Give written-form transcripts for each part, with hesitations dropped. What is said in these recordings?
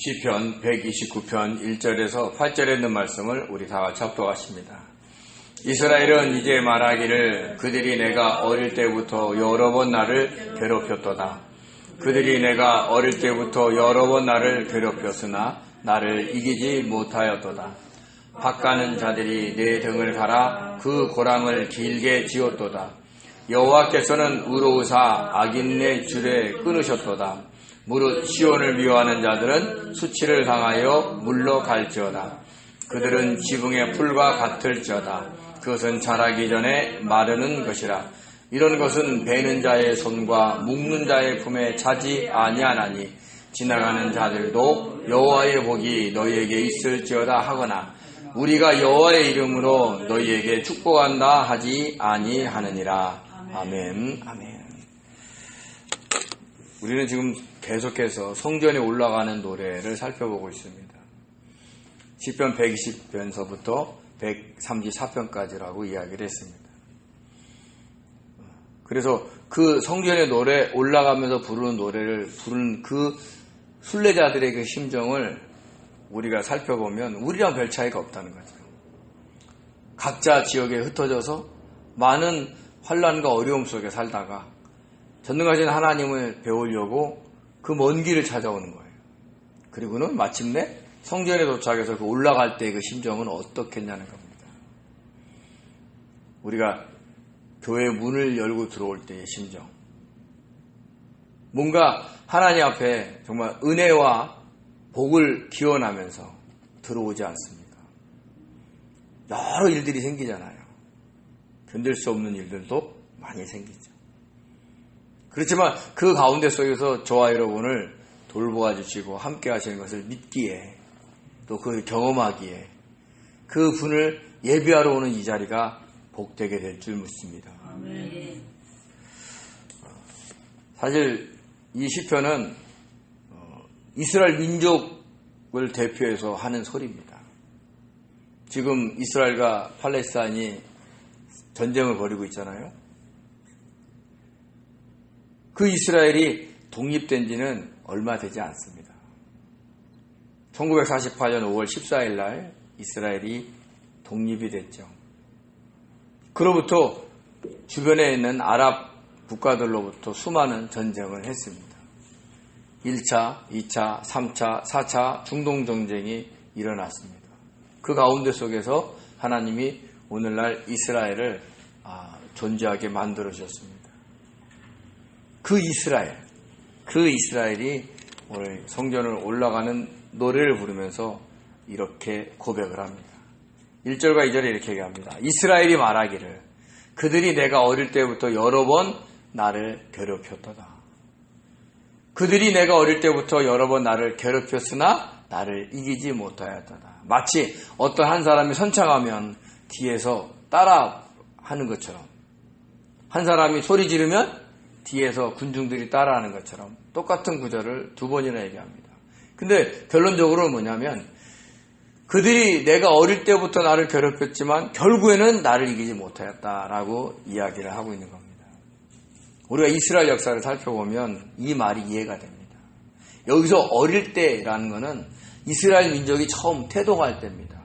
시편 129편 1절에서 8절에 있는 말씀을 우리 다 같이 합독하십니다. 이스라엘은 이제 말하기를 그들이 내가 어릴 때부터 여러 번 나를 괴롭혔도다. 그들이 내가 어릴 때부터 여러 번 나를 괴롭혔으나 나를 이기지 못하였도다. 밭가는 자들이 내 등을 갈아 그 고랑을 길게 지었도다. 여호와께서는 의로우사 악인의 줄에 끊으셨도다. 무릇 시온을 미워하는 자들은 수치를 당하여 물러갈지어다. 그들은 지붕의 풀과 같을지어다. 그것은 자라기 전에 마르는 것이라. 이런 것은 베는 자의 손과 묶는 자의 품에 차지 아니하나니 지나가는 자들도 여호와의 복이 너희에게 있을지어다 하거나 우리가 여호와의 이름으로 너희에게 축복한다 하지 아니하느니라. 아멘. 아멘. 우리는 지금 계속해서 성전에 올라가는 노래를 살펴보고 있습니다. 시편 120편서부터 134편까지라고 이야기를 했습니다. 그래서 그 성전의 노래 올라가면서 부르는 노래를 부르는 그 순례자들의 그 심정을 우리가 살펴보면 우리랑 별 차이가 없다는 거죠. 각자 지역에 흩어져서 많은 환난과 어려움 속에 살다가 전능하신 하나님을 배우려고 그 먼 길을 찾아오는 거예요. 그리고는 마침내 성전에 도착해서 그 올라갈 때 그 심정은 어떻겠냐는 겁니다. 우리가 교회 문을 열고 들어올 때의 심정. 뭔가 하나님 앞에 정말 은혜와 복을 기원하면서 들어오지 않습니까? 여러 일들이 생기잖아요. 견딜 수 없는 일들도 많이 생기죠. 그렇지만 그 가운데 속에서 저와 여러분을 돌보아 주시고 함께 하시는 것을 믿기에 또 그걸 경험하기에 그 분을 예배하러 오는 이 자리가 복되게 될 줄 믿습니다. 아멘. 사실 이 시편은 이스라엘 민족을 대표해서 하는 소리입니다. 지금 이스라엘과 팔레스타인이 전쟁을 벌이고 있잖아요. 그 이스라엘이 독립된 지는 얼마 되지 않습니다. 1948년 5월 14일 날 이스라엘이 독립이 됐죠. 그로부터 주변에 있는 아랍 국가들로부터 수많은 전쟁을 했습니다. 1차, 2차, 3차, 4차 중동 전쟁이 일어났습니다. 그 가운데 속에서 하나님이 오늘날 이스라엘을 존재하게 만들어 주셨습니다. 그 이스라엘이 오늘 성전을 올라가는 노래를 부르면서 이렇게 고백을 합니다. 1절과 2절에 이렇게 얘기합니다. 이스라엘이 말하기를 그들이 내가 어릴 때부터 여러 번 나를 괴롭혔도다. 그들이 내가 어릴 때부터 여러 번 나를 괴롭혔으나 나를 이기지 못하였도다. 마치 어떤 한 사람이 선창하면 뒤에서 따라하는 것처럼 한 사람이 소리 지르면 뒤에서 군중들이 따라하는 것처럼 똑같은 구절을 두 번이나 얘기합니다. 근데 결론적으로 뭐냐면 그들이 내가 어릴 때부터 나를 괴롭혔지만 결국에는 나를 이기지 못하였다라고 이야기를 하고 있는 겁니다. 우리가 이스라엘 역사를 살펴보면 이 말이 이해가 됩니다. 여기서 어릴 때라는 것은 이스라엘 민족이 처음 태동할 때입니다.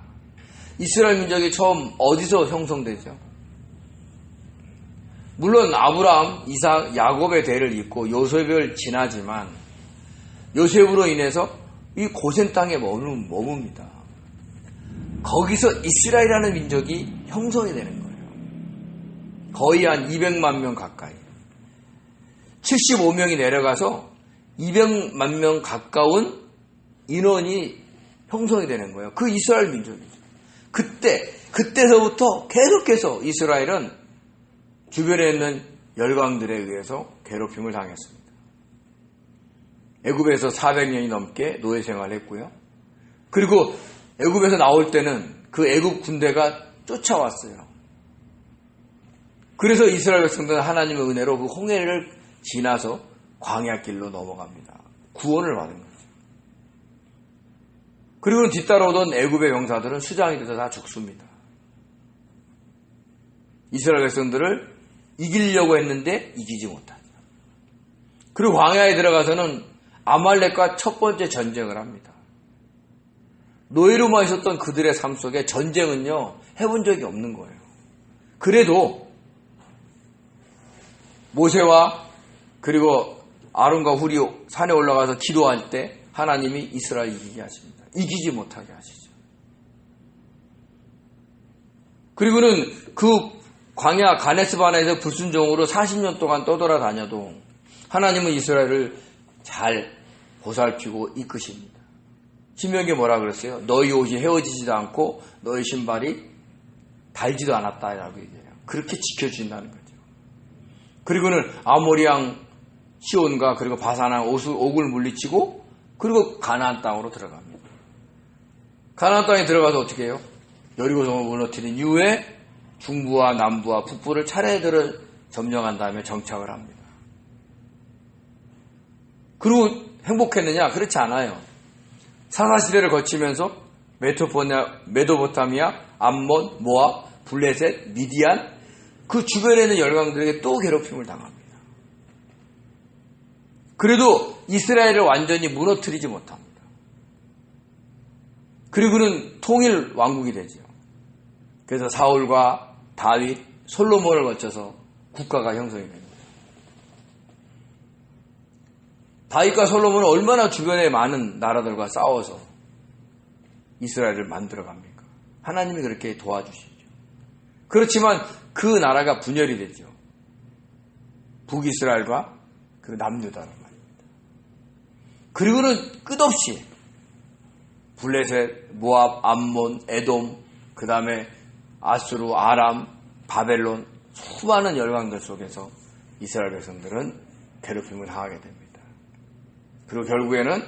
이스라엘 민족이 처음 어디서 형성되죠? 물론 아브라함, 이삭, 야곱의 대를 잇고 요셉을 지나지만 요셉으로 인해서 이 고센 땅에 머뭅니다. 거기서 이스라엘이라는 민족이 형성이 되는 거예요. 거의 한 200만 명 가까이. 75명이 내려가서 200만 명 가까운 인원이 형성이 되는 거예요. 그 이스라엘 민족이죠. 그때서부터 계속해서 이스라엘은 주변에 있는 열강들에 의해서 괴롭힘을 당했습니다. 애굽에서 400년이 넘게 노예 생활을 했고요. 그리고 애굽에서 나올 때는 그 애굽 군대가 쫓아왔어요. 그래서 이스라엘 백성들은 하나님의 은혜로 그 홍해를 지나서 광야길로 넘어갑니다. 구원을 받은 거죠. 그리고 뒤따라오던 애굽의 병사들은 수장이 돼서 다 죽습니다. 이스라엘 백성들을 이기려고 했는데 이기지 못하죠. 그리고 광야에 들어가서는 아말렉과 첫 번째 전쟁을 합니다. 노예로만 있었던 그들의 삶 속에 전쟁은요, 해본 적이 없는 거예요. 그래도 모세와 그리고 아론과 훌이 산에 올라가서 기도할 때 하나님이 이스라엘 이기게 하십니다. 이기지 못하게 하시죠. 그리고는 그 광야 가네스바네에서 불순종으로 40년 동안 떠돌아다녀도 하나님은 이스라엘을 잘 보살피고 이끄십니다. 신명기에 뭐라 그랬어요? 너희 옷이 헤어지지도 않고 너희 신발이 달지도 않았다라고 얘기해요. 그렇게 지켜주신다는 거죠. 그리고는 아모리왕 시온과 그리고 바산왕 옥을 물리치고 그리고 가나안 땅으로 들어갑니다. 가나안 땅에 들어가서 어떻게 해요? 여리고성을 무너뜨린 이후에 중부와 남부와 북부를 차례대로 점령한 다음에 정착을 합니다. 그리고 행복했느냐? 그렇지 않아요. 사사시대를 거치면서 메도포타미아, 암몬, 모압, 블레셋, 미디안 그 주변에 있는 열강들에게 또 괴롭힘을 당합니다. 그래도 이스라엘을 완전히 무너뜨리지 못합니다. 그리고는 통일 왕국이 되죠. 그래서 사울과 다윗, 솔로몬을 거쳐서 국가가 형성이 됩니다. 다윗과 솔로몬은 얼마나 주변의 많은 나라들과 싸워서 이스라엘을 만들어갑니까? 하나님이 그렇게 도와주시죠. 그렇지만 그 나라가 분열이 되죠. 북이스라엘과 그 남유다란 말입니다. 그리고는 끝없이 블레셋, 모압, 암몬, 에돔, 그 다음에 아수르, 아람, 바벨론 수많은 열강들 속에서 이스라엘 백성들은 괴롭힘을 당하게 됩니다. 그리고 결국에는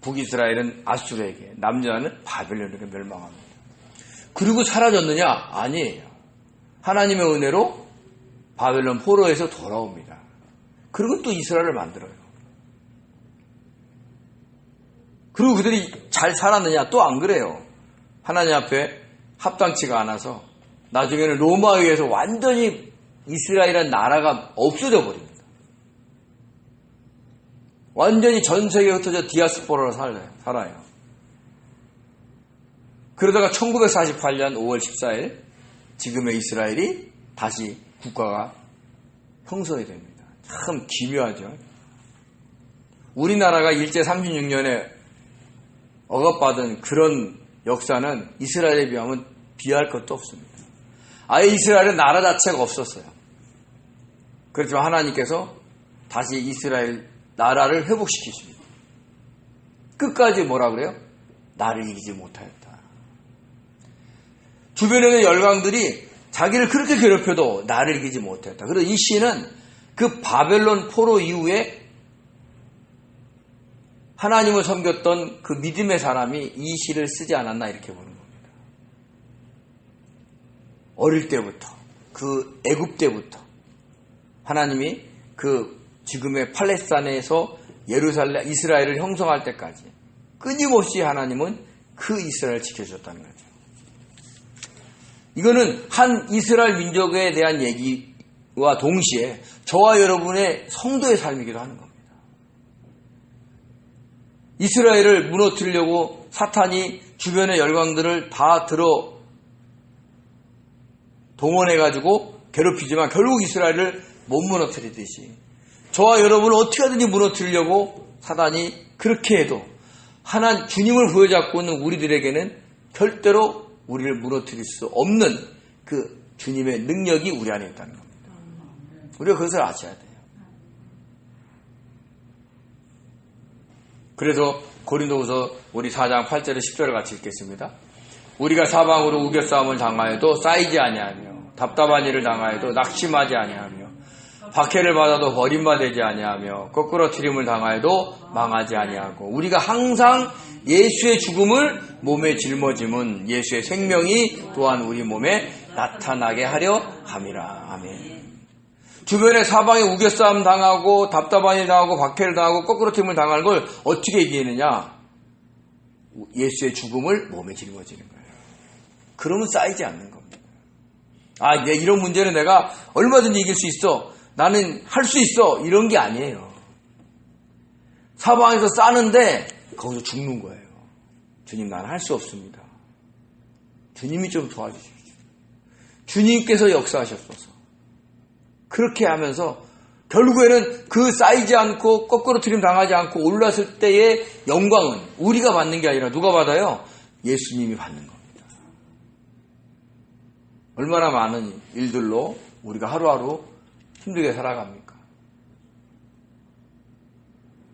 북이스라엘은 아수르에게, 남유다는 바벨론에게 멸망합니다. 그리고 사라졌느냐? 아니에요. 하나님의 은혜로 바벨론 포로에서 돌아옵니다. 그리고 또 이스라엘을 만들어요. 그리고 그들이 잘 살았느냐? 또 안 그래요. 하나님 앞에 합당치가 않아서 나중에는 로마에 의해서 완전히 이스라엘이라는 나라가 없어져 버립니다. 완전히 전 세계에 흩어져 디아스포라로 살아요. 그러다가 1948년 5월 14일 지금의 이스라엘이 다시 국가가 형성이 됩니다. 참 기묘하죠. 우리나라가 일제 36년에 억압받은 그런 역사는 이스라엘에 비하면 비할 것도 없습니다. 아예 이스라엘은 나라 자체가 없었어요. 그렇지만 하나님께서 다시 이스라엘 나라를 회복시키십니다. 끝까지 뭐라 그래요? 나를 이기지 못하였다. 주변에 있는 열강들이 자기를 그렇게 괴롭혀도 나를 이기지 못했다. 그래서 이 시는 그 바벨론 포로 이후에 하나님을 섬겼던 그 믿음의 사람이 이 시를 쓰지 않았나 이렇게 보는 겁니다. 어릴 때부터 그 애굽 때부터 하나님이 그 지금의 팔레스타인에서 예루살렘 이스라엘을 형성할 때까지 끊임없이 하나님은 그 이스라엘을 지켜주셨다는 거죠. 이거는 한 이스라엘 민족에 대한 얘기와 동시에 저와 여러분의 성도의 삶이기도 하는 겁니다. 이스라엘을 무너뜨리려고 사탄이 주변의 열강들을 다 들어 동원해가지고 괴롭히지만 결국 이스라엘을 못 무너뜨리듯이 저와 여러분을 어떻게 하든지 무너뜨리려고 사단이 그렇게 해도 하나님 주님을 부여잡고 있는 우리들에게는 절대로 우리를 무너뜨릴 수 없는 그 주님의 능력이 우리 안에 있다는 겁니다. 우리가 그것을 아셔야 돼요. 그래서 고린도후서 우리 4장 8절에 10절을 같이 읽겠습니다. 우리가 사방으로 우겨싸움을 당하여도 쌓이지 아니하며 답답한 일을 당하여도 낙심하지 아니하며 박해를 받아도 버림받지 아니하며 거꾸로 트림을 당하여도 망하지 아니하고 우리가 항상 예수의 죽음을 몸에 짊어짐은 예수의 생명이 또한 우리 몸에 나타나게 하려 함이라. 아멘. 주변에 사방에 우겨싸움 당하고 답답한 일 당하고 박해를 당하고 거꾸로 트림을 당하는 걸 어떻게 이기느냐? 예수의 죽음을 몸에 짊어지는 거예요. 그러면 쌓이지 않는 겁니다. 아, 이런 문제는 내가 얼마든지 이길 수 있어. 나는 할 수 있어. 이런 게 아니에요. 사방에서 싸는데 거기서 죽는 거예요. 주님, 나는 할 수 없습니다. 주님이 좀 도와주십시오. 주님께서 역사하셨소서. 그렇게 하면서 결국에는 그 쌓이지 않고 거꾸로 트림 당하지 않고 올랐을 때의 영광은 우리가 받는 게 아니라 누가 받아요? 예수님이 받는 겁니다. 얼마나 많은 일들로 우리가 하루하루 힘들게 살아갑니까?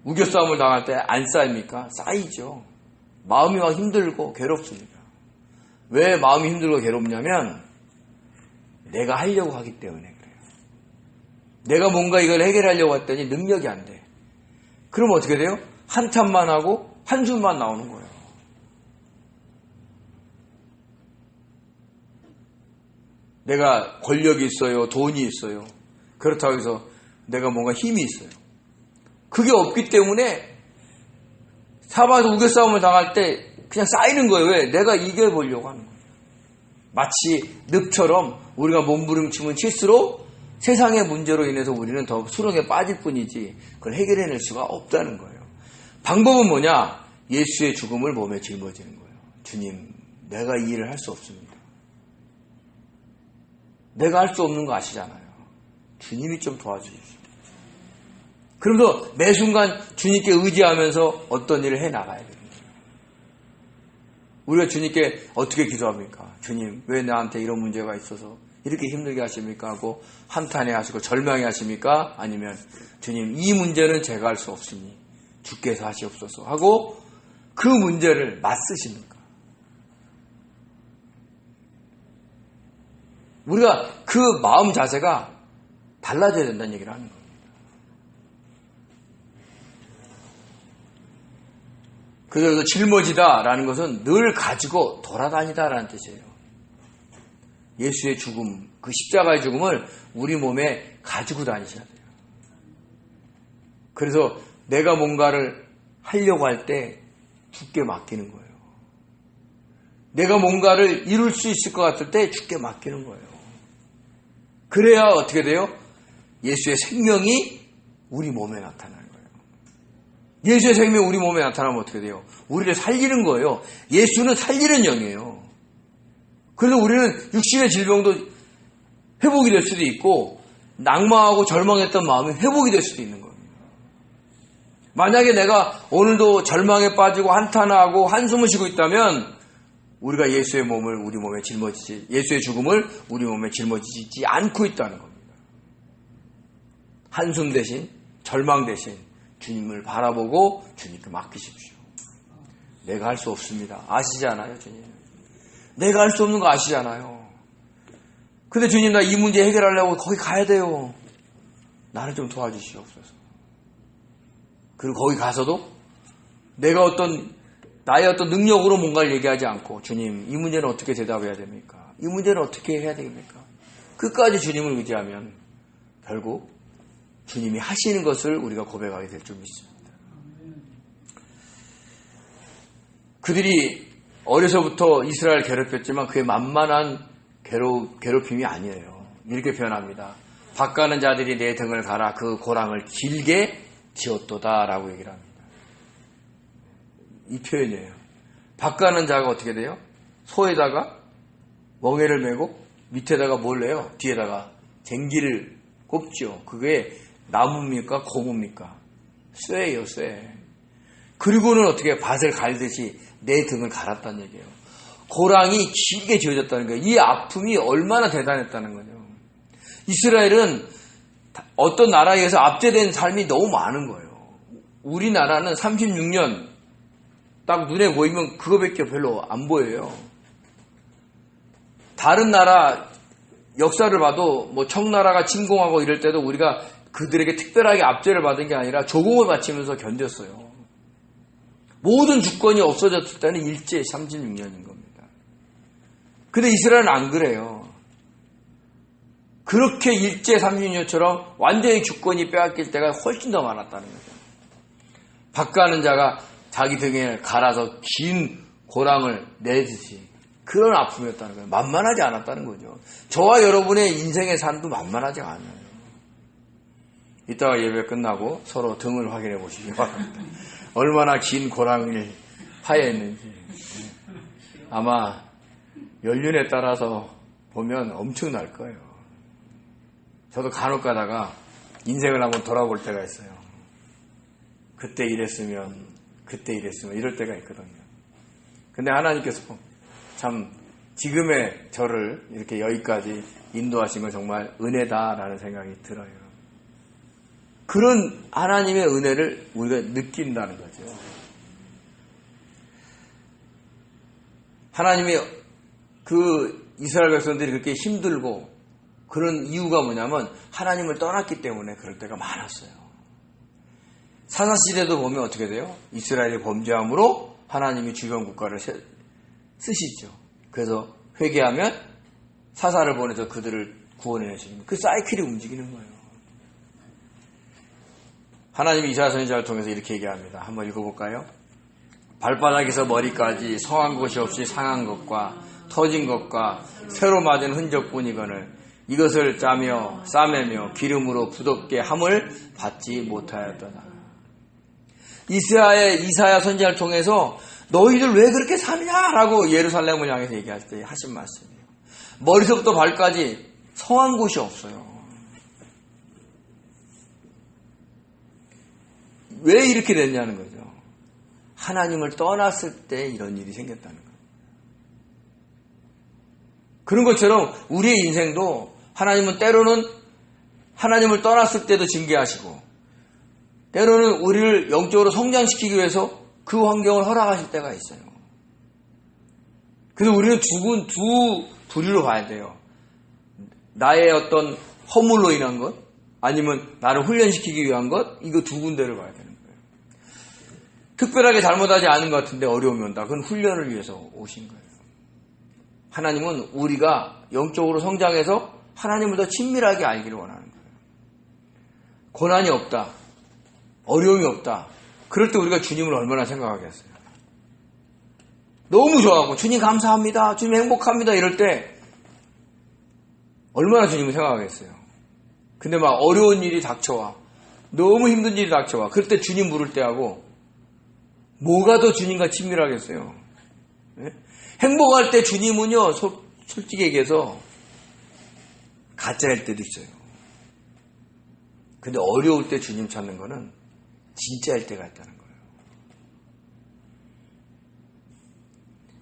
우겨싸움을 당할 때 안 쌓입니까? 쌓이죠. 마음이 막 힘들고 괴롭습니다. 왜 마음이 힘들고 괴롭냐면 내가 하려고 하기 때문에 그래요. 내가 뭔가 이걸 해결하려고 했더니 능력이 안 돼. 그럼 어떻게 돼요? 한참만 하고 한숨만 나오는 거예요. 내가 권력이 있어요. 돈이 있어요. 그렇다고 해서 내가 뭔가 힘이 있어요. 그게 없기 때문에 사바도 우겨싸움을 당할 때 그냥 쌓이는 거예요. 왜? 내가 이겨보려고 하는 거예요. 마치 늪처럼 우리가 몸부림치면 칠수록 세상의 문제로 인해서 우리는 더 수렁에 빠질 뿐이지 그걸 해결해낼 수가 없다는 거예요. 방법은 뭐냐? 예수의 죽음을 몸에 짊어지는 거예요. 주님, 내가 이 일을 할 수 없습니다. 내가 할 수 없는 거 아시잖아요. 주님이 좀 도와주십시오. 그러면서 매 순간 주님께 의지하면서 어떤 일을 해나가야 됩니다. 우리가 주님께 어떻게 기도합니까? 주님, 왜 나한테 이런 문제가 있어서 이렇게 힘들게 하십니까? 하고 한탄해 하시고 절망해 하십니까? 아니면 주님, 이 문제는 제가 할 수 없으니 주께서 하시옵소서 하고 그 문제를 맞으십니까? 우리가 그 마음 자세가 달라져야 된다는 얘기를 하는 겁니다. 그래서 짊어지다라는 것은 늘 가지고 돌아다니다라는 뜻이에요. 예수의 죽음, 그 십자가의 죽음을 우리 몸에 가지고 다니셔야 돼요. 그래서 내가 뭔가를 하려고 할 때 주께 맡기는 거예요. 내가 뭔가를 이룰 수 있을 것 같을 때 주께 맡기는 거예요. 그래야 어떻게 돼요? 예수의 생명이 우리 몸에 나타나는 거예요. 예수의 생명이 우리 몸에 나타나면 어떻게 돼요? 우리를 살리는 거예요. 예수는 살리는 영이에요. 그래서 우리는 육신의 질병도 회복이 될 수도 있고 낙망하고 절망했던 마음이 회복이 될 수도 있는 겁니다. 만약에 내가 오늘도 절망에 빠지고 한탄하고 한숨을 쉬고 있다면 우리가 예수의 몸을 우리 몸에 짊어지지, 예수의 죽음을 우리 몸에 짊어지지 않고 있다는 겁니다. 한숨 대신, 절망 대신 주님을 바라보고 주님께 맡기십시오. 내가 할 수 없습니다. 아시잖아요, 주님. 내가 할 수 없는 거 아시잖아요. 근데 주님, 나 이 문제 해결하려고 거기 가야 돼요. 나를 좀 도와주시옵소서. 그리고 거기 가서도 내가 나의 어떤 능력으로 뭔가를 얘기하지 않고 주님, 이 문제는 어떻게 대답해야 됩니까? 이 문제는 어떻게 해야 됩니까? 끝까지 주님을 의지하면 결국 주님이 하시는 것을 우리가 고백하게 될 줄 믿습니다. 그들이 어려서부터 이스라엘을 괴롭혔지만 그게 만만한 괴롭힘이 아니에요. 이렇게 표현합니다. 밭가는 자들이 내 등을 갈아 그 고랑을 길게 지었도다 라고 얘기를 합니다. 이 표현이에요. 밭가는 자가 어떻게 돼요? 소에다가 멍에를 메고 밑에다가 뭘 내요? 뒤에다가 쟁기를 꼽죠. 그게 나무입니까? 고무입니까? 쇠예요, 쇠. 그리고는 어떻게 밭을 갈듯이 내 등을 갈았다는 얘기예요. 고랑이 길게 지어졌다는 거예요. 이 아픔이 얼마나 대단했다는 거죠. 이스라엘은 어떤 나라에 의해서 압제된 삶이 너무 많은 거예요. 우리나라는 36년 딱 눈에 보이면 그거밖에 별로 안 보여요. 다른 나라 역사를 봐도 뭐 청나라가 침공하고 이럴 때도 우리가 그들에게 특별하게 압제를 받은 게 아니라 조공을 바치면서 견뎠어요. 모든 주권이 없어졌을 때는 일제 36년인 겁니다. 근데 이스라엘은 안 그래요. 그렇게 일제 36년처럼 완전히 주권이 빼앗길 때가 훨씬 더 많았다는 거죠. 밭가는 자가 자기 등에 갈아서 긴 고랑을 내듯이 그런 아픔이었다는 거예요. 만만하지 않았다는 거죠. 저와 여러분의 인생의 삶도 만만하지 않아요. 이따가 예배 끝나고 서로 등을 확인해 보시기 바랍니다. 얼마나 긴 고랑을 화해했는지. 아마 연륜에 따라서 보면 엄청날 거예요. 저도 간혹 가다가 인생을 한번 돌아볼 때가 있어요. 그때 이랬으면 이럴 때가 있거든요. 근데 하나님께서 참 지금의 저를 이렇게 여기까지 인도하신 건 정말 은혜다라는 생각이 들어요. 그런 하나님의 은혜를 우리가 느낀다는 거죠. 하나님이 그 이스라엘 백성들이 그렇게 힘들고 그런 이유가 뭐냐면 하나님을 떠났기 때문에 그럴 때가 많았어요. 사사시대도 보면 어떻게 돼요? 이스라엘이 범죄함으로 하나님이 주변 국가를 쓰시죠. 그래서 회개하면 사사를 보내서 그들을 구원해내시는 그 사이클이 움직이는 거예요. 하나님이 이사야 선지자를 통해서 이렇게 얘기합니다. 한번 읽어볼까요? 발바닥에서 머리까지 성한 것이 없이 상한 것과 터진 것과 새로 맞은 흔적뿐이거늘 이것을 짜며 싸매며 기름으로 부덥게 함을 받지 못하였더라. 이사야 선지자를 통해서 너희들 왜 그렇게 사느냐라고 예루살렘을 향해서 얘기할 때 하신 말씀이에요. 머리서부터 발까지 성한 곳이 없어요. 왜 이렇게 됐냐는 거죠. 하나님을 떠났을 때 이런 일이 생겼다는 거예요. 그런 것처럼 우리의 인생도 하나님은 때로는 하나님을 떠났을 때도 징계하시고 때로는 우리를 영적으로 성장시키기 위해서 그 환경을 허락하실 때가 있어요. 그래서 우리는 두 부류로 봐야 돼요. 나의 어떤 허물로 인한 것 아니면 나를 훈련시키기 위한 것 이거 두 군데를 봐야 되는 거예요. 특별하게 잘못하지 않은 것 같은데 어려움이 온다. 그건 훈련을 위해서 오신 거예요. 하나님은 우리가 영적으로 성장해서 하나님을 더 친밀하게 알기를 원하는 거예요. 고난이 없다. 어려움이 없다. 그럴 때 우리가 주님을 얼마나 생각하겠어요. 너무 좋아하고 주님 감사합니다. 주님 행복합니다. 이럴 때 얼마나 주님을 생각하겠어요. 근데 막 어려운 일이 닥쳐와 너무 힘든 일이 닥쳐와 그럴 때 주님 부를 때하고 뭐가 더 주님과 친밀하겠어요. 네? 행복할 때 주님은요 솔직히 얘기해서 가짜일 때도 있어요. 근데 어려울 때 주님 찾는 거는 진짜일 때가 있다는 거예요.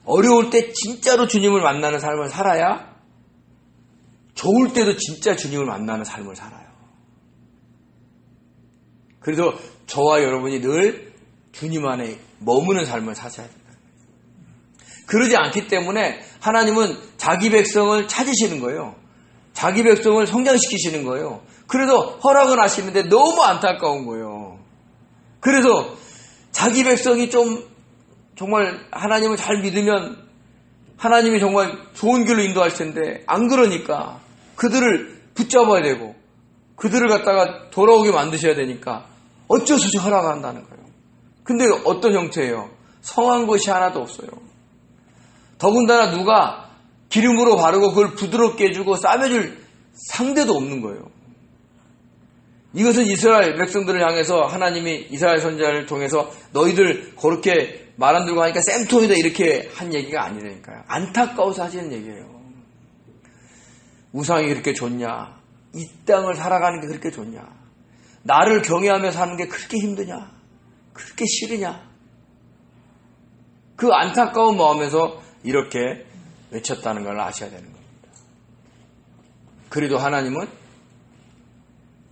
어려울 때 진짜로 주님을 만나는 삶을 살아야 좋을 때도 진짜 주님을 만나는 삶을 살아요. 그래서 저와 여러분이 늘 주님 안에 머무는 삶을 사셔야 된다. 그러지 않기 때문에 하나님은 자기 백성을 찾으시는 거예요. 자기 백성을 성장시키시는 거예요. 그래도 허락은 하시는데 너무 안타까운 거예요. 그래서 자기 백성이 좀 정말 하나님을 잘 믿으면 하나님이 정말 좋은 길로 인도할 텐데 안 그러니까 그들을 붙잡아야 되고 그들을 갖다가 돌아오게 만드셔야 되니까 어쩔 수 없이 허락한다는 거예요. 근데 어떤 형태예요? 성한 것이 하나도 없어요. 더군다나 누가 기름으로 바르고 그걸 부드럽게 해주고 싸매줄 상대도 없는 거예요. 이것은 이스라엘 백성들을 향해서 하나님이 이스라엘 선지자를 통해서 너희들 그렇게 말 안 들고 하니까 쌤통이다 이렇게 한 얘기가 아니라니까요. 안타까워서 하시는 얘기예요. 우상이 그렇게 좋냐? 이 땅을 살아가는 게 그렇게 좋냐? 나를 경외하며 사는 게 그렇게 힘드냐? 그렇게 싫으냐? 그 안타까운 마음에서 이렇게 외쳤다는 걸 아셔야 되는 겁니다. 그래도 하나님은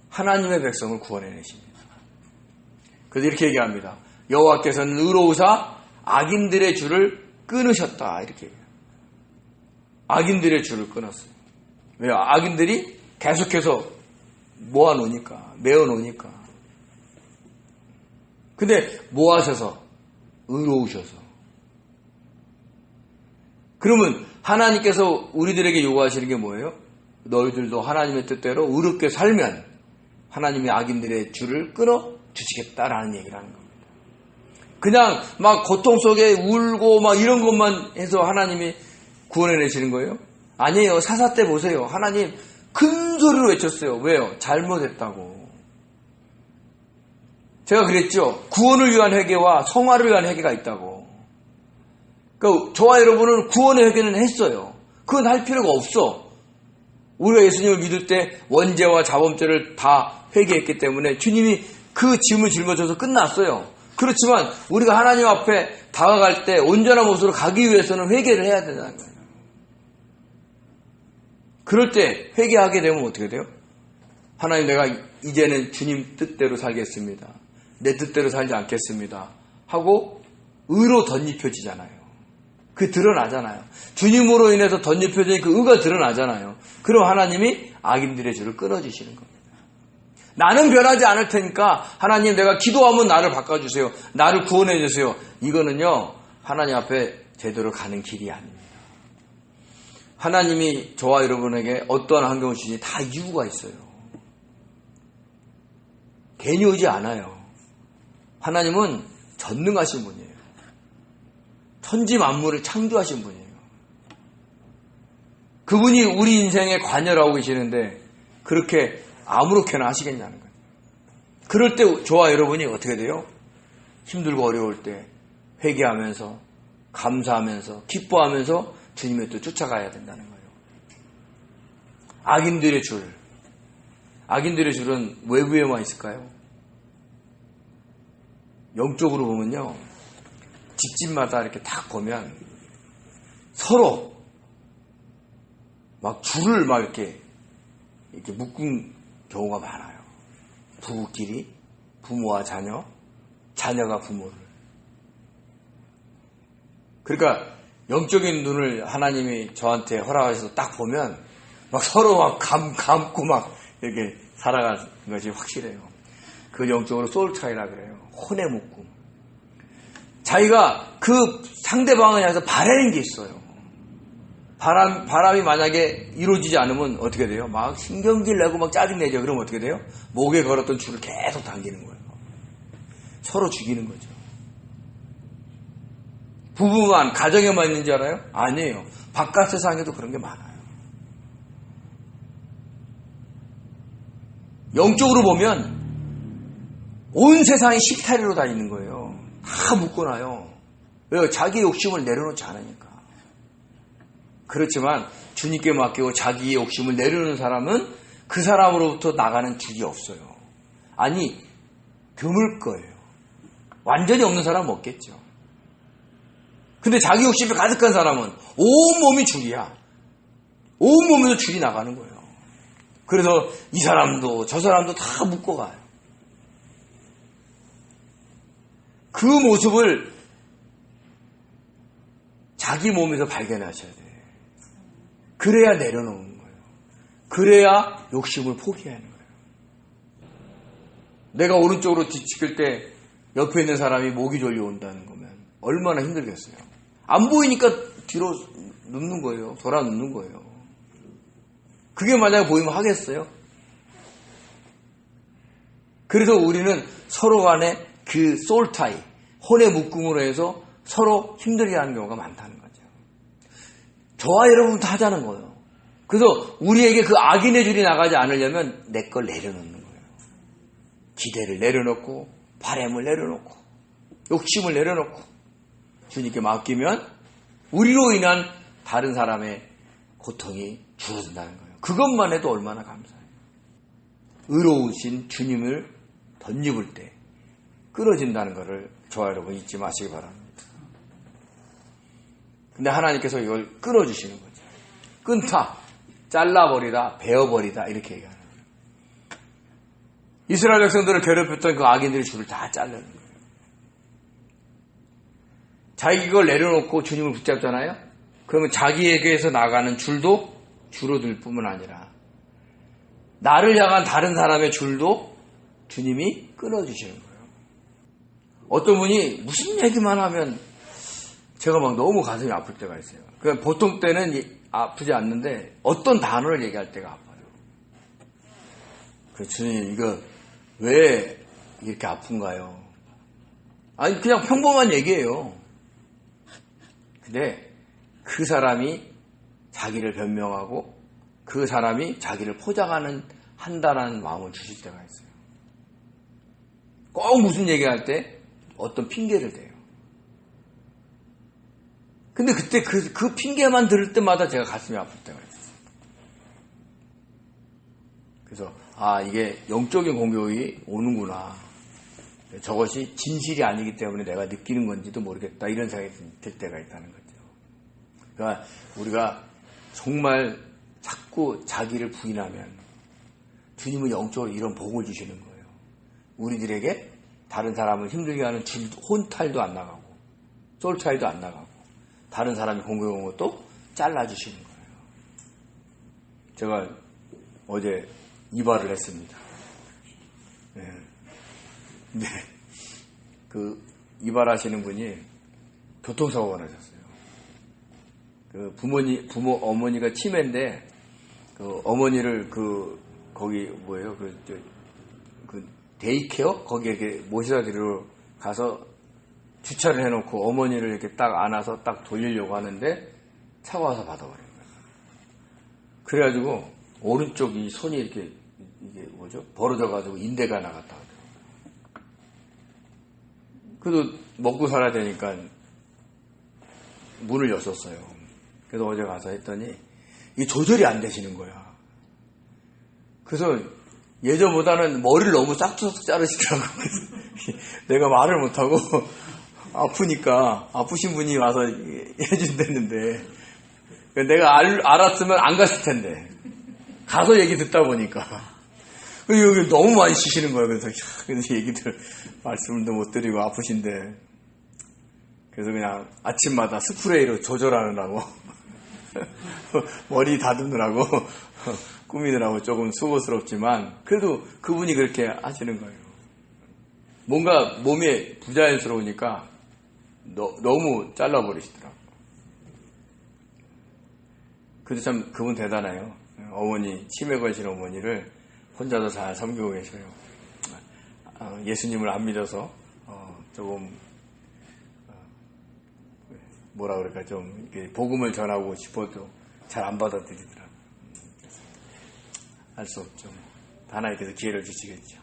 하나님의 백성을 구원해내십니다. 그래서 이렇게 얘기합니다. 여호와께서는 의로우사 악인들의 줄을 끊으셨다. 이렇게 얘기해요. 악인들의 줄을 끊었어요. 왜요? 악인들이 계속해서 모아놓으니까, 메어놓으니까. 근데 모아셔서, 의로우셔서. 그러면 하나님께서 우리들에게 요구하시는 게 뭐예요? 너희들도 하나님의 뜻대로 의롭게 살면 하나님이 악인들의 줄을 끊어 주시겠다라는 얘기를 하는 겁니다. 그냥 막 고통 속에 울고 막 이런 것만 해서 하나님이 구원해내시는 거예요? 아니에요. 사사 때 보세요. 하나님 큰 소리로 외쳤어요. 왜요? 잘못했다고. 제가 그랬죠. 구원을 위한 회개와 성화를 위한 회개가 있다고. 그러니까 저와 여러분은 구원의 회개는 했어요. 그건 할 필요가 없어. 우리가 예수님을 믿을 때 원죄와 자범죄를 다 회개했기 때문에 주님이 그 짐을 짊어져서 끝났어요. 그렇지만 우리가 하나님 앞에 다가갈 때 온전한 모습으로 가기 위해서는 회개를 해야 된다는 거예요. 그럴 때 회개하게 되면 어떻게 돼요? 하나님, 내가 이제는 주님 뜻대로 살겠습니다. 내 뜻대로 살지 않겠습니다. 하고 의로 덧입혀지잖아요. 그게 드러나잖아요. 주님으로 인해서 덧입혀진 그 의가 드러나잖아요. 그럼 하나님이 악인들의 줄을 끊어주시는 겁니다. 나는 변하지 않을 테니까 하나님, 내가 기도하면 나를 바꿔주세요. 나를 구원해 주세요. 이거는요, 하나님 앞에 제대로 가는 길이 아닙니다. 하나님이 저와 여러분에게 어떠한 환경을 주시니 다 이유가 있어요. 괜히 오지 않아요. 하나님은 전능하신 분이에요. 천지 만물을 창조하신 분이에요. 그분이 우리 인생에 관여를 하고 계시는데 그렇게 아무렇게나 하시겠냐는 거예요. 그럴 때 저와 여러분이 어떻게 돼요? 힘들고 어려울 때 회개하면서, 감사하면서, 기뻐하면서 주님의 뜻 쫓아가야 된다는 거예요. 악인들의 줄은 외부에만 있을까요? 영적으로 보면요, 집집마다 이렇게 딱 보면 서로 막 줄을 막 이렇게 묶은 경우가 많아요. 부부끼리, 부모와 자녀, 자녀가 부모를. 그러니까 영적인 눈을 하나님이 저한테 허락하셔서 딱 보면 막 서로 막 감고 막 이렇게 살아가는 것이 확실해요. 그 영적으로 소울 차이라 그래요. 혼의 묶음. 자기가 그 상대방을 향해서 바라는 게 있어요. 바람이 만약에 이루어지지 않으면 어떻게 돼요? 막 신경질 내고 막 짜증내죠. 그러면 어떻게 돼요? 목에 걸었던 줄을 계속 당기는 거예요. 서로 죽이는 거죠. 부부만, 가정에만 있는 줄 알아요? 아니에요. 바깥 세상에도 그런 게 많아요. 영적으로 보면 온 세상이 식탈이로 다니는 거예요. 다 묶어놔요. 왜요? 자기 욕심을 내려놓지 않으니까. 그렇지만 주님께 맡기고 자기의 욕심을 내려놓는 사람은 그 사람으로부터 나가는 줄이 없어요. 아니, 드물 거예요. 완전히 없는 사람은 없겠죠. 근데 자기 욕심이 가득한 사람은 온몸이 줄이야. 온몸에서 줄이 나가는 거예요. 그래서 이 사람도 저 사람도 다 묶어가요. 그 모습을 자기 몸에서 발견하셔야 돼요. 그래야 내려놓는 거예요. 그래야 욕심을 포기하는 거예요. 내가 오른쪽으로 뒤치길 때 옆에 있는 사람이 목이 졸려온다는 거면 얼마나 힘들겠어요. 안 보이니까 뒤로 눕는 거예요. 돌아 눕는 거예요. 그게 만약에 보이면 하겠어요? 그래서 우리는 서로 간에 그 소울타이, 혼의 묶음으로 해서 서로 힘들게 하는 경우가 많다는 거죠. 저와 여러분도 하자는 거예요. 그래서 우리에게 그 악인의 줄이 나가지 않으려면 내 걸 내려놓는 거예요. 기대를 내려놓고, 바람을 내려놓고, 욕심을 내려놓고, 주님께 맡기면 우리로 인한 다른 사람의 고통이 줄어든다는 거예요. 그것만 해도 얼마나 감사해요. 의로우신 주님을 덧입을 때 끊어진다는 것을 저와 여러분 잊지 마시기 바랍니다. 근데 하나님께서 이걸 끊어주시는 거죠. 끊다, 잘라버리다, 베어버리다 이렇게 얘기하는 거예요. 이스라엘 백성들을 괴롭혔던 그 악인들의 줄을 다 자르는 거예요. 자기 걸 내려놓고 주님을 붙잡잖아요. 그러면 자기에게서 나가는 줄도 줄어들 뿐만 아니라 나를 향한 다른 사람의 줄도 주님이 끊어주시는 거예요. 어떤 분이 무슨 얘기만 하면 제가 막 너무 가슴이 아플 때가 있어요. 그러니까 보통 때는 아프지 않는데 어떤 단어를 얘기할 때가 아파요. 그 주님, 이거 왜 이렇게 아픈가요? 아니, 그냥 평범한 얘기예요. 근데 그 사람이 자기를 변명하고 그 사람이 자기를 한다는 마음을 주실 때가 있어요. 꼭 무슨 얘기할 때 어떤 핑계를 대요. 근데 그때 그 핑계만 들을 때마다 제가 가슴이 아플 때가 있었어요. 그래서 이게 영적인 공격이 오는구나. 저것이 진실이 아니기 때문에 내가 느끼는 건지도 모르겠다. 이런 생각이 들 때가 있다는 거죠. 그러니까 우리가 정말 자꾸 자기를 부인하면 주님은 영적으로 이런 복을 주시는 거예요. 우리들에게 다른 사람을 힘들게 하는 혼탈도 안 나가고 쫄타이도 안 나가고 다른 사람이 공격한 것도 잘라주시는 거예요. 제가 어제 이발을 했습니다. 네. 근데 그 이발하시는 분이 교통사고가 나셨어요. 그 어머니가 치매인데 그 어머니를 거기 뭐예요? 그 데이케어 거기에 이렇게 모시다 드리러 가서 주차를 해놓고 어머니를 이렇게 딱 안아서 딱 돌리려고 하는데 차가 와서 받아버린 거예요. 그래가지고 오른쪽 이 손이 이게 뭐죠? 벌어져가지고 인대가 나갔다 하더라고요. 그래도 먹고 살아야 되니까 문을 였었어요. 그래서 어제 가서 했더니 이 조절이 안 되시는 거야. 그래서 예전보다는 머리를 너무 싹둑 자르시더라고. 내가 말을 못하고 아프니까 아프신 분이 와서 해준다는데 내가 알았으면 안 갔을 텐데 가서 얘기 듣다 보니까 여기 너무 많이 치시는 거예요. 그래서 얘기들 말씀도 못 드리고 아프신데 그래서 그냥 아침마다 스프레이로 조절하느라고 머리 다듬느라고 꾸미느라고 조금 수고스럽지만 그래도 그분이 그렇게 하시는 거예요. 뭔가 몸에 부자연스러우니까 너무 잘라버리시더라고요. 그래도 참 그분 대단해요. 어머니, 치매 걸리신 어머니를 혼자서 잘 섬기고 계셔요. 예수님을 안 믿어서 조금 뭐라 그럴까 좀 복음을 전하고 싶어도 잘 안 받아들이더라고요. 할 수 없죠. 하나님께서 기회를 주시겠죠.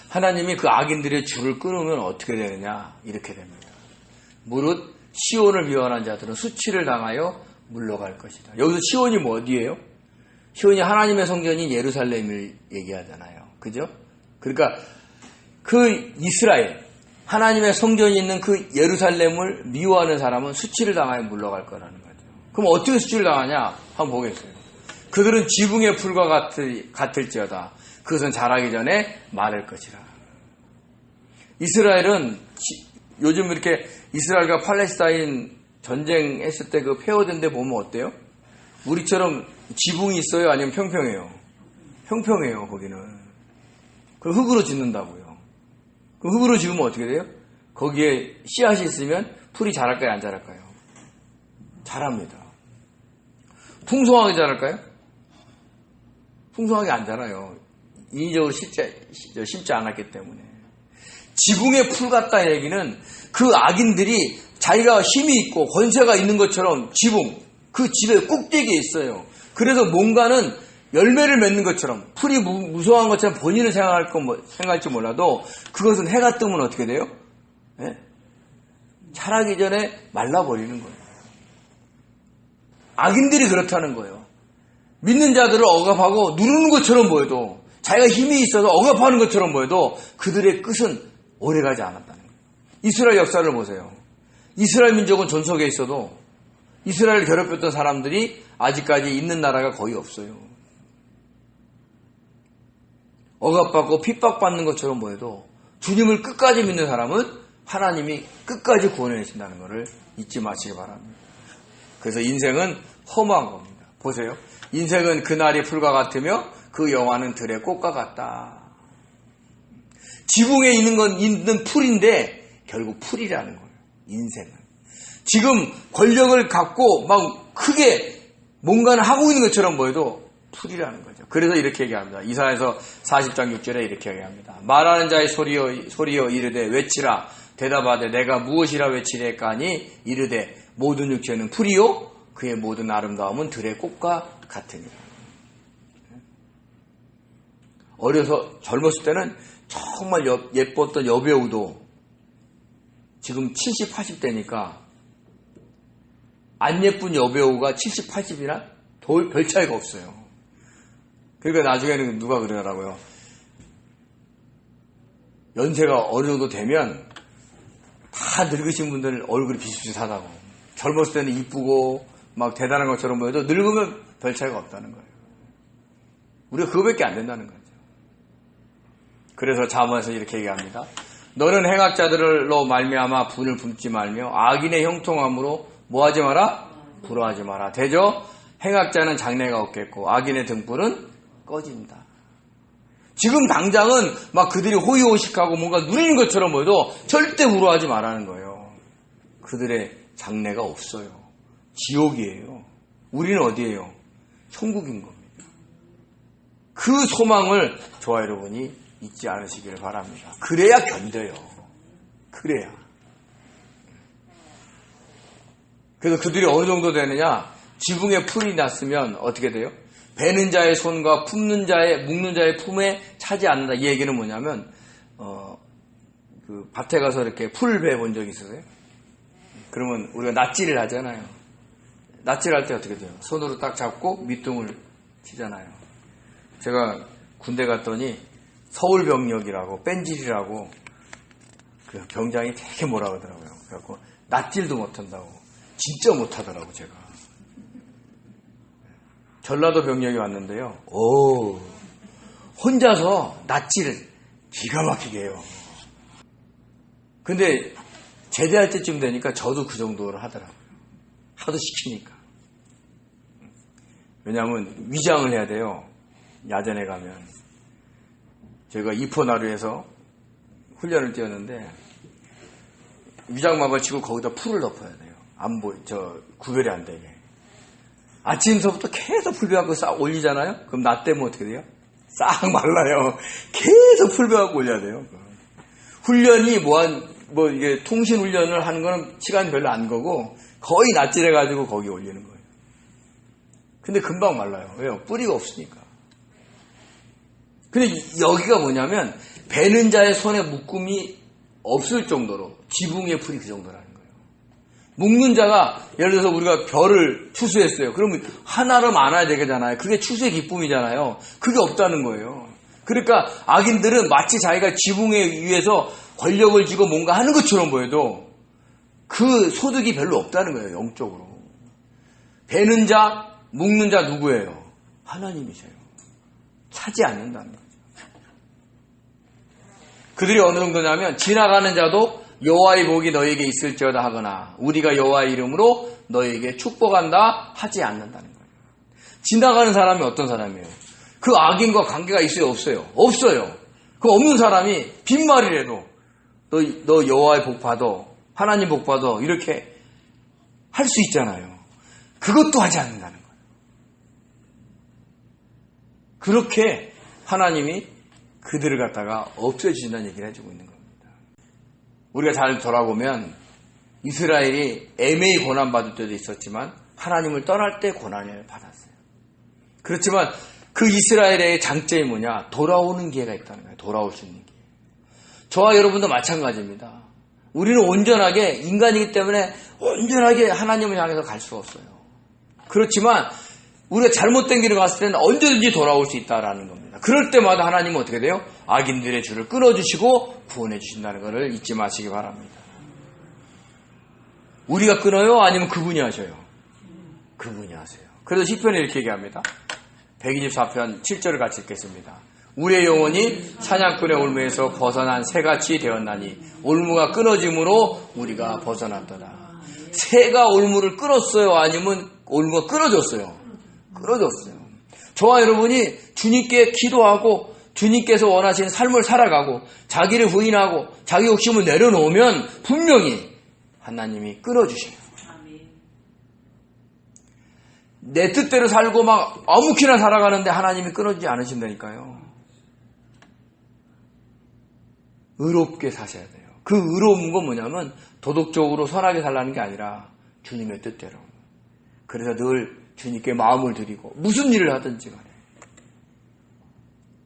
하나님이 그 악인들의 줄을 끊으면 어떻게 되느냐? 이렇게 됩니다. 무릇 시온을 미워하는 자들은 수치를 당하여 물러갈 것이다. 여기서 시온이 뭐 어디예요? 시온이 하나님의 성전인 예루살렘을 얘기하잖아요. 그죠? 그러니까 그 이스라엘, 하나님의 성전이 있는 그 예루살렘을 미워하는 사람은 수치를 당하여 물러갈 거라는 거죠. 그럼 어떻게 수치를 당하냐? 한번 보겠어요. 그들은 지붕의 풀과 같을지어다. 그것은 자라기 전에 마를 것이라. 이스라엘은 요즘 이렇게 이스라엘과 팔레스타인 전쟁했을 때 그 폐허된 데 보면 어때요? 우리처럼 지붕이 있어요? 아니면 평평해요? 평평해요, 거기는. 그럼 흙으로 짓는다고요. 그럼 흙으로 지으면 어떻게 돼요? 거기에 씨앗이 있으면 풀이 자랄까요? 안 자랄까요? 자랍니다. 풍성하게 자랄까요? 풍성하게 안 자라요. 인위적으로 심지 않았기 때문에. 지붕의 풀 같다는 얘기는 그 악인들이 자기가 힘이 있고 권세가 있는 것처럼 지붕, 그 집의 꼭대기에 있어요. 그래서 뭔가는 열매를 맺는 것처럼 풀이 무성한 것처럼 본인을 생각할지 몰라도 그것은 해가 뜨면 어떻게 돼요? 네? 자라기 전에 말라버리는 거예요. 악인들이 그렇다는 거예요. 믿는 자들을 억압하고 누르는 것처럼 보여도 자기가 힘이 있어서 억압하는 것처럼 보여도 그들의 끝은 오래가지 않았다는 거예요. 이스라엘 역사를 보세요. 이스라엘 민족은 전속에 있어도 이스라엘을 괴롭혔던 사람들이 아직까지 있는 나라가 거의 없어요. 억압받고 핍박받는 것처럼 보여도 주님을 끝까지 믿는 사람은 하나님이 끝까지 구원해 주신다는 것을 잊지 마시기 바랍니다. 그래서 인생은 험한 겁니다. 보세요. 인생은 그날이 풀과 같으며 그 영화는 들의 꽃과 같다. 지붕에 있는 풀인데 결국 풀이라는 거예요. 인생은. 지금 권력을 갖고 막 크게 뭔가를 하고 있는 것처럼 보여도 풀이라는 거죠. 그래서 이렇게 얘기합니다. 이사야서 40장 6절에 이렇게 얘기합니다. 말하는 자의 소리여 이르되 외치라. 대답하되 내가 무엇이라 외치래까니 이르되 모든 육체는 풀이요 그의 모든 아름다움은 들의 꽃과 같으니라. 어려서 젊었을 때는 정말 예뻤던 여배우도 지금 70, 80대니까 안 예쁜 여배우가 70, 80이나 별 차이가 없어요. 그러니까 나중에는 누가 그러더라고요. 연세가 어느 정도 되면 다 늙으신 분들 얼굴이 비슷비슷하다고. 젊었을 때는 이쁘고 막 대단한 것처럼 보여도 늙으면 별 차이가 없다는 거예요. 우리가 그거밖에 안 된다는 거죠. 그래서 잠언에서 이렇게 얘기합니다. 너는 행악자들로 말미암아 분을 품지 말며 악인의 형통함으로 뭐하지 마라? 부러워하지 마라. 되죠? 행악자는 장래가 없겠고 악인의 등불은 꺼진다. 지금 당장은 막 그들이 호의호식하고 뭔가 누리는 것처럼 보여도 절대 부러워하지 말라는 거예요. 그들의 장래가 없어요. 지옥이에요. 우리는 어디예요? 천국인 겁니다. 그 소망을 저와 여러분이 잊지 않으시기를 바랍니다. 그래야 견뎌요. 그래야. 그래서 그들이 어느 정도 되느냐? 지붕에 풀이 났으면 어떻게 돼요? 베는 자의 손과 묶는 자의 품에 차지 않는다. 이 얘기는 뭐냐면 그 밭에 가서 이렇게 풀 베 본 적 있으세요? 그러면 우리가 낫지를 하잖아요. 낫지를 할 때 어떻게 돼요? 손으로 딱 잡고 밑둥을 치잖아요. 제가 군대 갔더니 서울병력이라고 뺀질이라고 그 병장이 되게 뭐라 그러더라고요. 그래갖고 낫질도 못한다고. 진짜 못하더라고 제가. 전라도 병력이 왔는데요. 혼자서 낫지를 기가 막히게 해요. 근데 제대할 때쯤 되니까 저도 그 정도로 하더라고요. 하도 시키니까. 왜냐하면 위장을 해야 돼요. 야전에 가면. 제가 이포나루에서 훈련을 뛰었는데 위장막을 치고 거기다 풀을 덮어야 돼요. 구별이 안 되게. 아침서부터 계속 풀 베갖고 싹 올리잖아요? 그럼 낮 되면 어떻게 돼요? 싹 말라요. 계속 풀 베갖고 올려야 돼요. 훈련이 이게 통신 훈련을 하는 거는 시간이 별로 안 거고 거의 낫질해가지고 거기 올리는 거예요. 근데 금방 말라요. 왜요? 뿌리가 없으니까. 근데 여기가 뭐냐면 베는 자의 손에 묶음이 없을 정도로 지붕의 풀이 그 정도라는 거예요. 묶는 자가 예를 들어서 우리가 별을 추수했어요. 그러면 하나로 많아야 되잖아요. 그게 추수의 기쁨이잖아요. 그게 없다는 거예요. 그러니까 악인들은 마치 자기가 지붕에 위에서 권력을 쥐고 뭔가 하는 것처럼 보여도 그 소득이 별로 없다는 거예요. 영적으로. 베는 자, 묶는 자 누구예요? 하나님이세요. 차지 않는다는 거죠. 그들이 어느 정도냐면 지나가는 자도 여호와의 복이 너에게 있을지어다 하거나 우리가 여호와의 이름으로 너에게 축복한다 하지 않는다는 거예요. 지나가는 사람이 어떤 사람이에요? 그 악인과 관계가 있어요? 없어요? 없어요. 그 없는 사람이 빈말이라도 너 여호와의 복 받아, 하나님 복 받아 이렇게 할 수 있잖아요. 그것도 하지 않는다는 거예요. 그렇게 하나님이 그들을 갖다가 없애주신다는 얘기를 해주고 있는 겁니다. 우리가 잘 돌아보면 이스라엘이 애매히 고난받을 때도 있었지만 하나님을 떠날 때 고난을 받았어요. 그렇지만 그 이스라엘의 장점이 뭐냐? 돌아오는 기회가 있다는 거예요. 돌아올 수 있는 기회. 저와 여러분도 마찬가지입니다. 우리는 온전하게 인간이기 때문에 온전하게 하나님을 향해서 갈 수 없어요. 그렇지만 우리가 잘못된 길을 갔을 때는 언제든지 돌아올 수 있다라는 겁니다. 그럴 때마다 하나님은 어떻게 돼요? 악인들의 줄을 끊어주시고 구원해 주신다는 것을 잊지 마시기 바랍니다. 우리가 끊어요? 아니면 그분이 하셔요? 그분이 하세요. 그래서 시편에 이렇게 얘기합니다. 124편 7절을 같이 읽겠습니다. 우리의 영혼이 사냥꾼의 올무에서 벗어난 새같이 되었나니 올무가 끊어짐으로 우리가 벗어났더라. 새가 올무를 끊었어요? 아니면 올무가 끊어졌어요? 끊어졌어요. 저와 여러분이 주님께 기도하고 주님께서 원하시는 삶을 살아가고 자기를 부인하고 자기 욕심을 내려놓으면 분명히 하나님이 끊어주셔요. 내 뜻대로 살고 막 아무렇게나 살아가는데 하나님이 끊어주지 않으신다니까요. 의롭게 사셔야 돼요. 그 의로운 건 뭐냐면 도덕적으로 선하게 살라는 게 아니라 주님의 뜻대로. 그래서 늘 주님께 마음을 드리고 무슨 일을 하든지 간에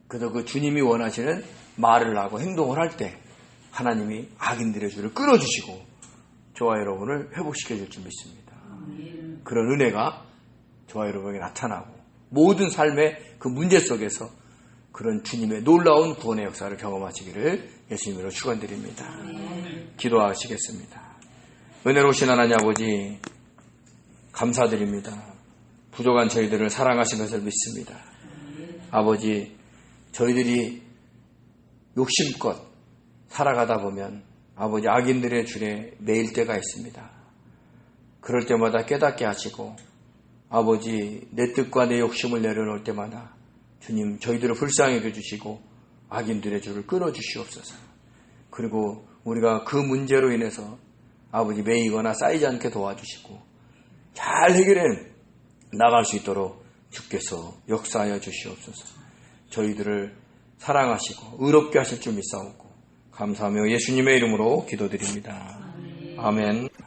그래서 그 주님이 원하시는 말을 하고 행동을 할 때 하나님이 악인들의 줄을 끊어주시고 저와 여러분을 회복시켜 줄 줄 믿습니다. 그런 은혜가 저와 여러분에게 나타나고 모든 삶의 그 문제 속에서 그런 주님의 놀라운 구원의 역사를 경험하시기를 예수님으로 축원드립니다. 기도하시겠습니다. 은혜로우신 하나님 아버지, 감사드립니다. 부족한 저희들을 사랑하신 것을 믿습니다. 아버지, 저희들이 욕심껏 살아가다 보면 아버지 악인들의 줄에 매일 때가 있습니다. 그럴 때마다 깨닫게 하시고 아버지 내 뜻과 내 욕심을 내려놓을 때마다 주님 저희들을 불쌍히 여겨주시고 악인들의 줄을 끊어주시옵소서. 그리고 우리가 그 문제로 인해서 아버지 매이거나 쌓이지 않게 도와주시고 잘 해결해 나갈 수 있도록 주께서 역사하여 주시옵소서. 저희들을 사랑하시고 의롭게 하실 줄 믿사옵고 감사하며 예수님의 이름으로 기도드립니다. 아멘.